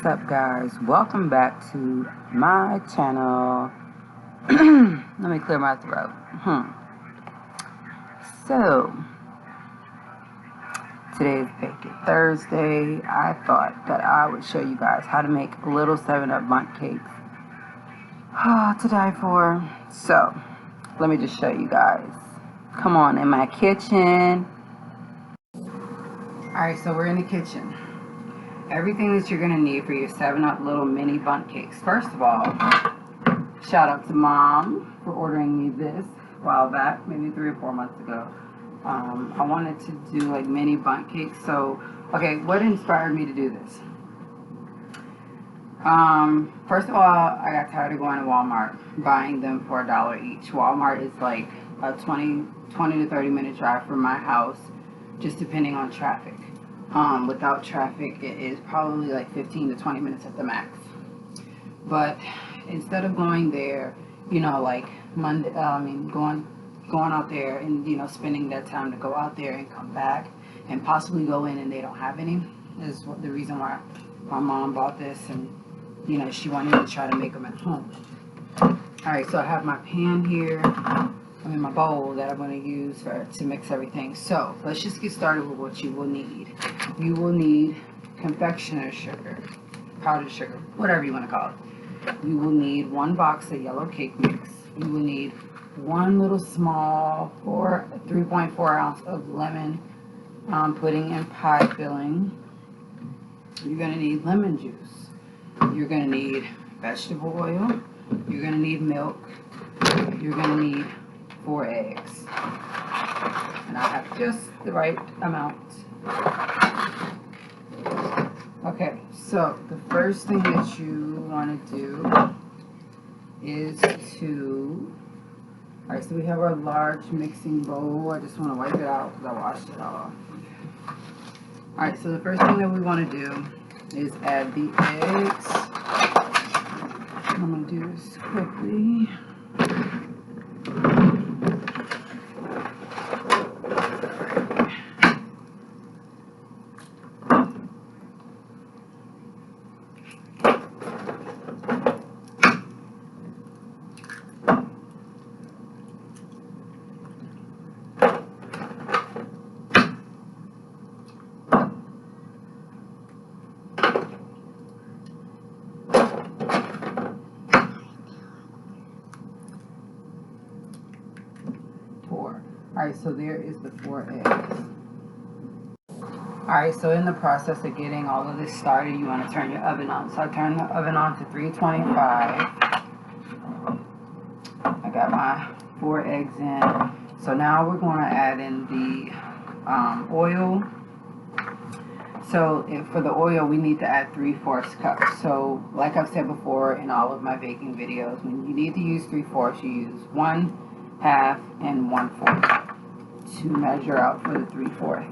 What's up, guys? Welcome back to my channel. Let me clear my throat. So today is Bacon Thursday. I thought that I would show you guys how to make little 7-Up Bundt cakes to die for. So let me just show you guys. Come on, in my kitchen. Alright, so we're in the kitchen. Everything that you're going to need for your 7-Up little mini Bundt cakes. First of all, shout out to Mom for ordering me this a while back, maybe 3 or 4 months ago. I wanted to do like mini Bundt cakes. So, okay, what inspired me to do this? First of all, I got tired of going to Walmart, buying them for $1 each. Walmart is like a 20 to 30 minute drive from my house, just depending on traffic. Without traffic, it is probably like 15 to 20 minutes at the max. But instead of going there, you know, like Monday, going out there and, you know, spending that time to go out there and come back and possibly go in and they don't have any, is the reason why my mom bought this, and, you know, she wanted to try to make them at home. Alright, so I have my pan here. My bowl that I'm going to use to mix everything. So let's just get started with what you will need. You will need confectioner's sugar, powdered sugar, whatever you want to call it. You will need 1 box of yellow cake mix. You will need 1 little small 3.4 ounce of lemon pudding and pie filling. You're going to need lemon juice. You're going to need vegetable oil. You're going to need milk. You're going to need 4 eggs, and I have just the right amount. Okay, so the first thing that you want to do is alright, so we have our large mixing bowl. I just want to wipe it out because I washed it off. Alright, so the first thing that we want to do is add the eggs. I'm going to do this quickly. Alright, so there is the 4 eggs. Alright, so in the process of getting all of this started, you want to turn your oven on. So I turned the oven on to 325. I got my 4 eggs in. So now we're going to add in the oil. So for the oil, we need to add 3/4 cups. So like I've said before in all of my baking videos, when you need to use 3/4, you use 1/2 and 1/4 to measure out for the 3/4.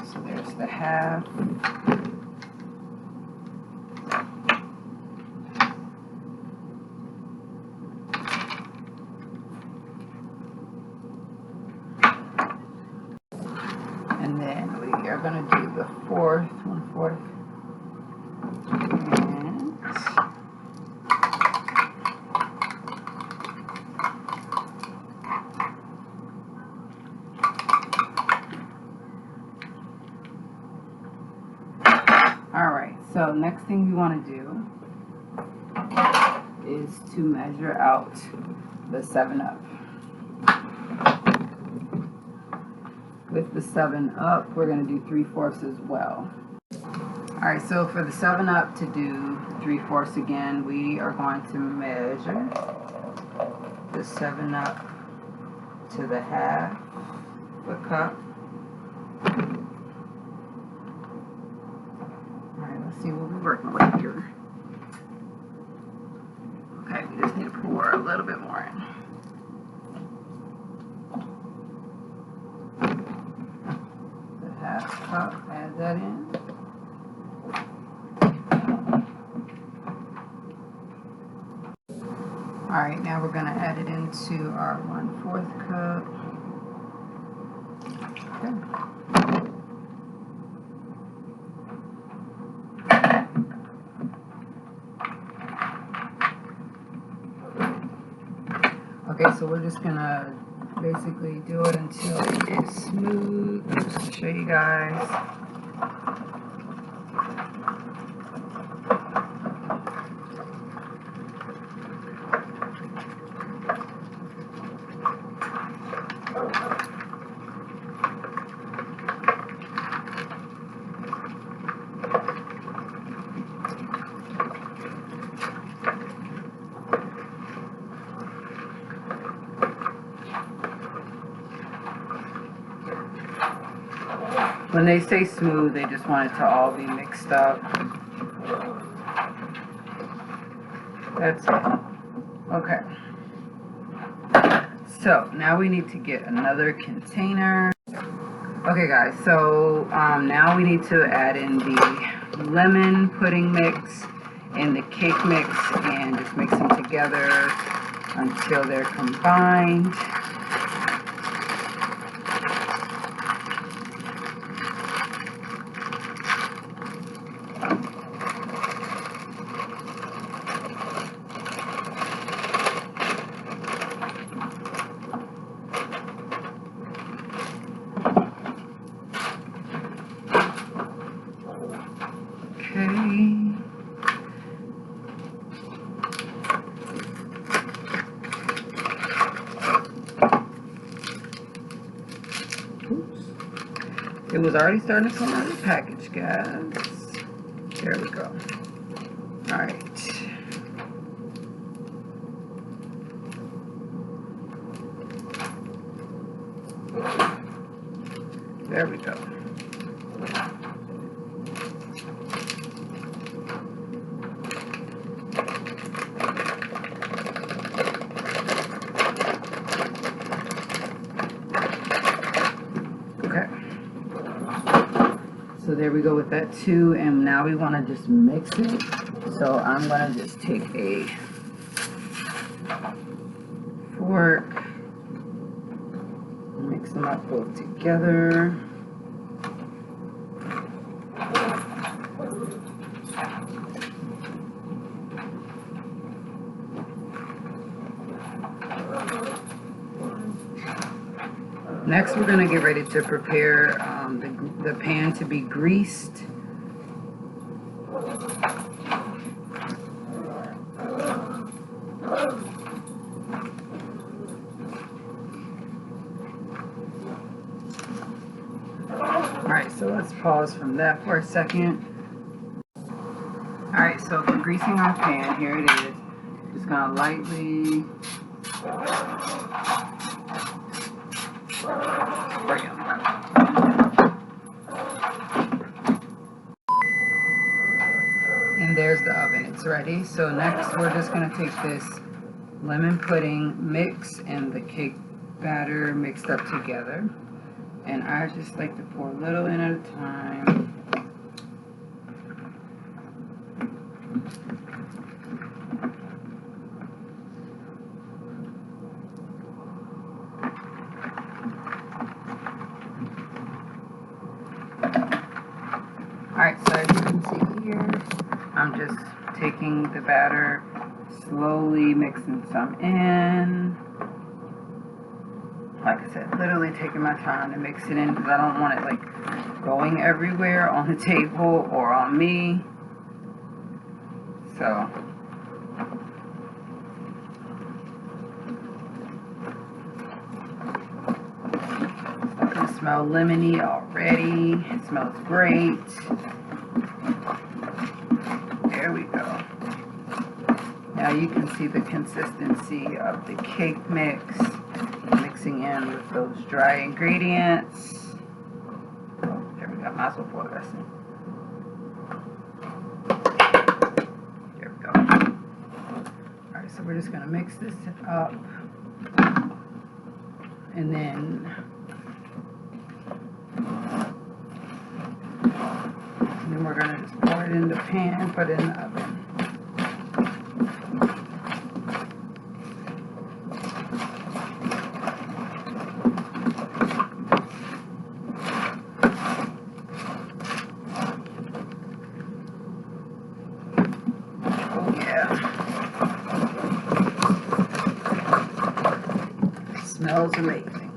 So there's the half. And then we are going to do the 1/4. Alright, so next thing we want to do is to measure out the 7-Up. With the 7-Up, we're going to do 3/4 as well. Alright, so for the 7-Up to do 3/4 again, we are going to measure the 7-Up to the 1/2 cup. See what we're working with here. Okay, we just need to pour a little bit more in. The 1/2 cup, add that in. Alright, now we're going to add it into our 1/4 cup. Okay. Okay, so we're just gonna basically do it until it is smooth. I'm just gonna show you guys. When they say smooth, they just want it to all be mixed up. That's it. Okay. So now we need to get another container. Okay guys, so now we need to add in the lemon pudding mix and the cake mix and just mix them together until they're combined. It was already starting to come out of the package, guys. There we go. Alright. There we go. So there we go with that too, and now we want to just mix it. So I'm going to just take a fork, mix them up both together. Next, we're going to get ready to prepare the pan to be greased. Alright, so let's pause from that for a second. Alright, so for greasing our pan, here it is. Just going to lightly spray them. And there's the oven, it's ready. So next we're just going to take this lemon pudding mix and the cake batter mixed up together. And I just like to pour a little in at a time. Alright, so as you can see here, I'm just taking the batter, slowly mixing some in. Like I said, literally taking my time to mix it in because I don't want it like going everywhere on the table or on me. So it's starting to smell lemony already. It smells great. There we go. Now you can see the consistency of the cake mix. Mixing in with those dry ingredients. Oh, there we go. Might as well pour the rest in. There we go. Alright, so we're just going to mix this up. And then we're going to just pour it in the pan, put it in the oven. smells amazing.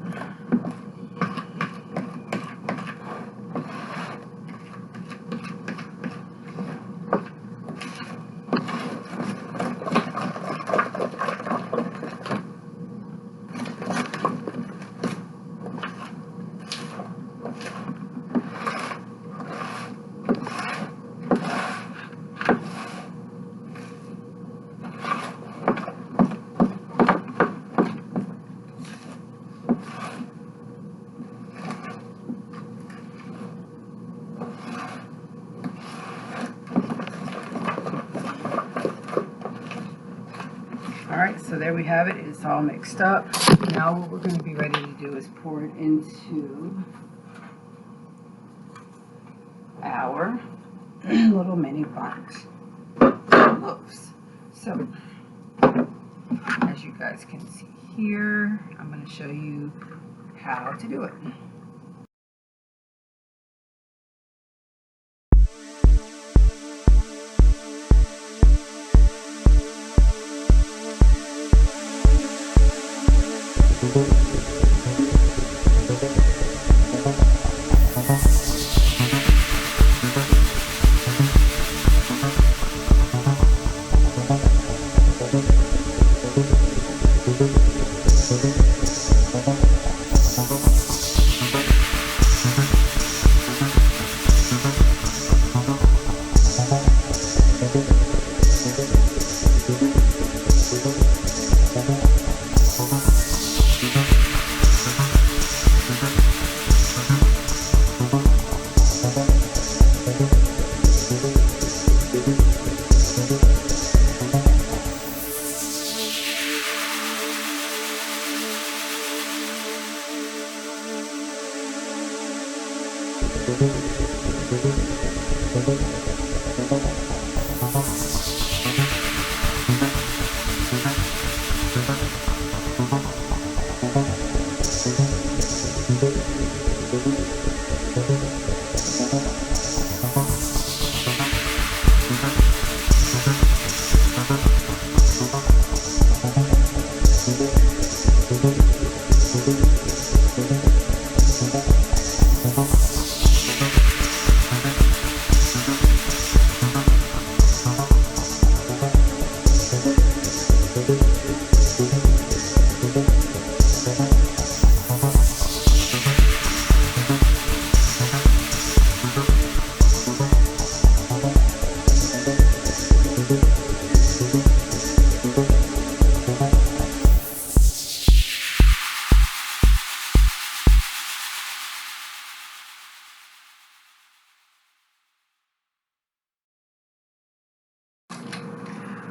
Alright, so there we have it. It's all mixed up. Now what we're going to be ready to do is pour it into our little mini Bundt loaves. So, as you guys can see here, I'm going to show you how to do it.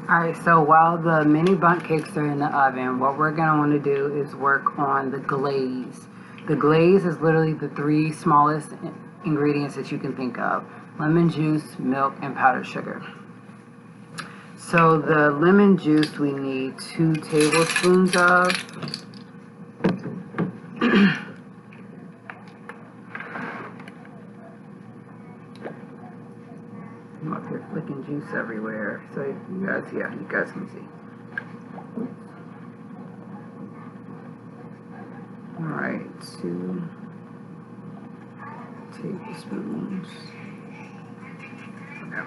Alright, so while the mini Bundt cakes are in the oven, what we're going to want to do is work on the glaze. The glaze is literally the three smallest ingredients that you can think of: lemon juice, milk, and powdered sugar. So the lemon juice we need 2 tablespoons of. I'm up here flicking juice everywhere, so you guys can see. Alright, 2 tablespoons. Okay.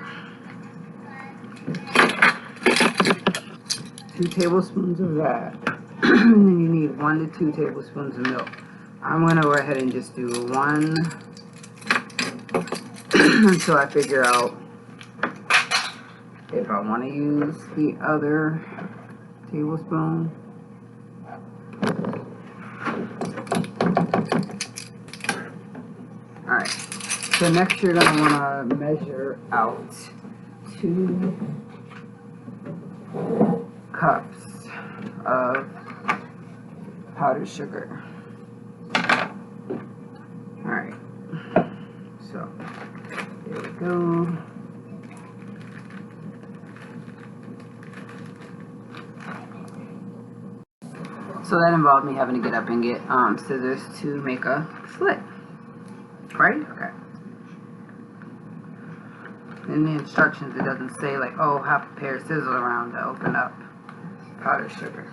2 tablespoons of that. And then you need 1 to 2 tablespoons of milk. I'm going to go ahead and just do 1 until I figure out if I want to use the other tablespoon. Alright, so next you're going to want to measure out 2 cups of powdered sugar. Alright, so there we go. So that involved me having to get up and get scissors to make a slit. Right? Okay. In the instructions it doesn't say like, oh, have a pair of scissors around to open up powdered sugar.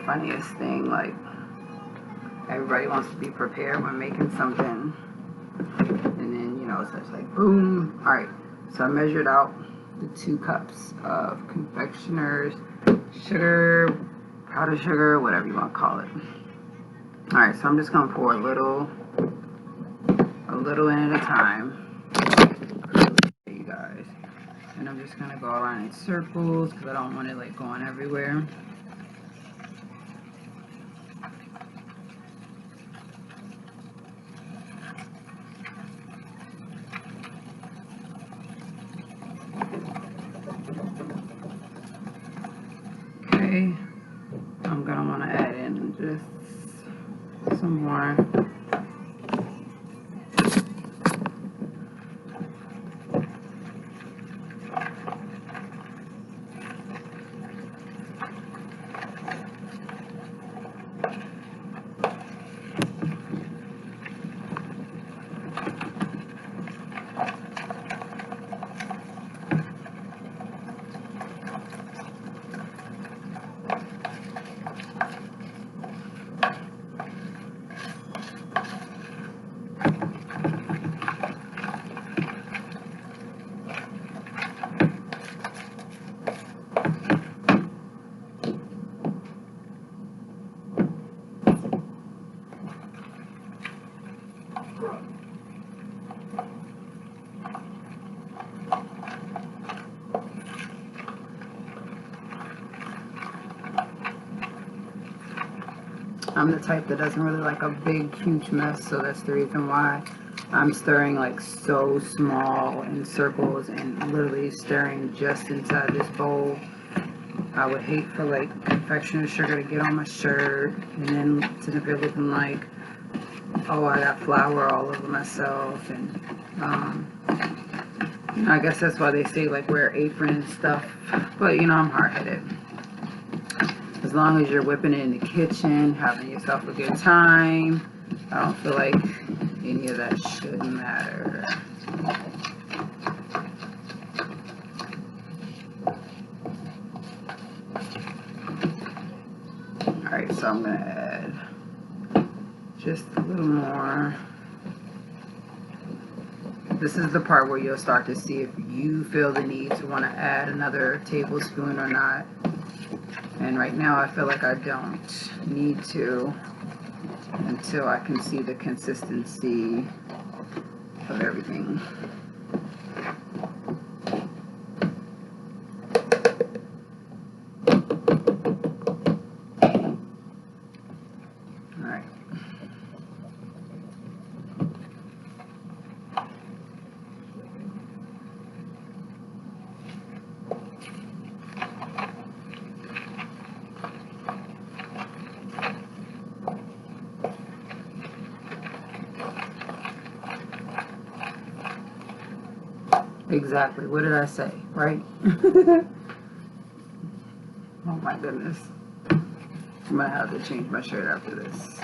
funniest thing. Like, everybody wants to be prepared when making something, and then, you know, so it's like boom. All right, so I measured out the 2 cups of confectioner's sugar, powdered sugar, whatever you want to call it. All right, so I'm just gonna pour a little in at a time, you guys, and I'm just gonna go around in circles because I don't want it like going everywhere. Okay, I'm gonna want to add in just some more. I'm the type that doesn't really like a big, huge mess, so that's the reason why I'm stirring like so small in circles and literally stirring just inside this bowl. I would hate for like confectioner's sugar to get on my shirt and then to be looking like, oh, I got flour all over myself. And I guess that's why they say like wear apron and stuff, but you know, I'm hard-headed. As long as you're whipping it in the kitchen, having yourself a good time, I don't feel like any of that should matter. Alright, so I'm going to add just a little more. This is the part where you'll start to see if you feel the need to want to add another tablespoon or not. And right now I feel like I don't need to until I can see the consistency of everything. Alright. Exactly. What did I say? Right? Oh my goodness. I'm gonna have to change my shirt after this.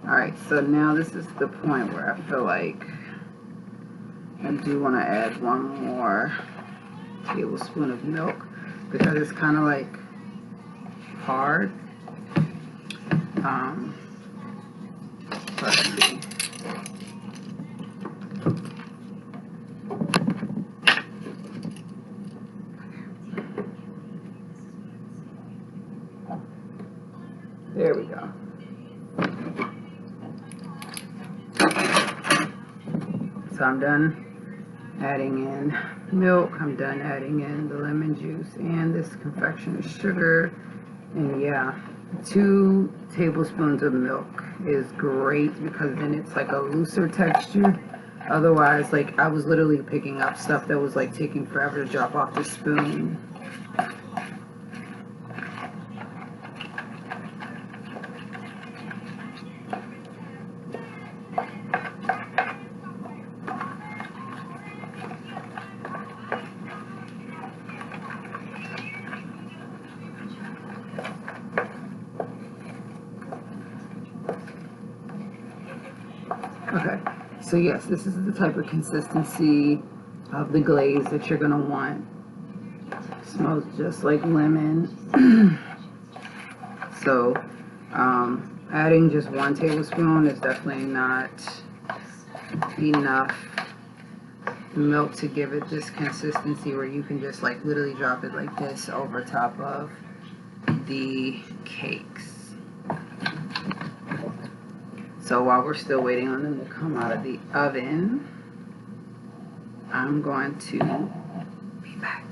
Alright, so now this is the point where I feel like I do want to add one more tablespoon of milk because it's kind of like hard. Let's see. There we go. So I'm done adding in milk. I'm done adding in the lemon juice and this confectioner's sugar. And yeah, 2 tablespoons of milk is great because then it's like a looser texture. Otherwise, like I was literally picking up stuff that was like taking forever to drop off the spoon. Okay, so yes, this is the type of consistency of the glaze that you're gonna want. It smells just like lemon. So adding just 1 tablespoon is definitely not enough milk to give it this consistency where you can just like literally drop it like this over top of the cakes. So while we're still waiting on them to come out of the oven, I'm going to be back.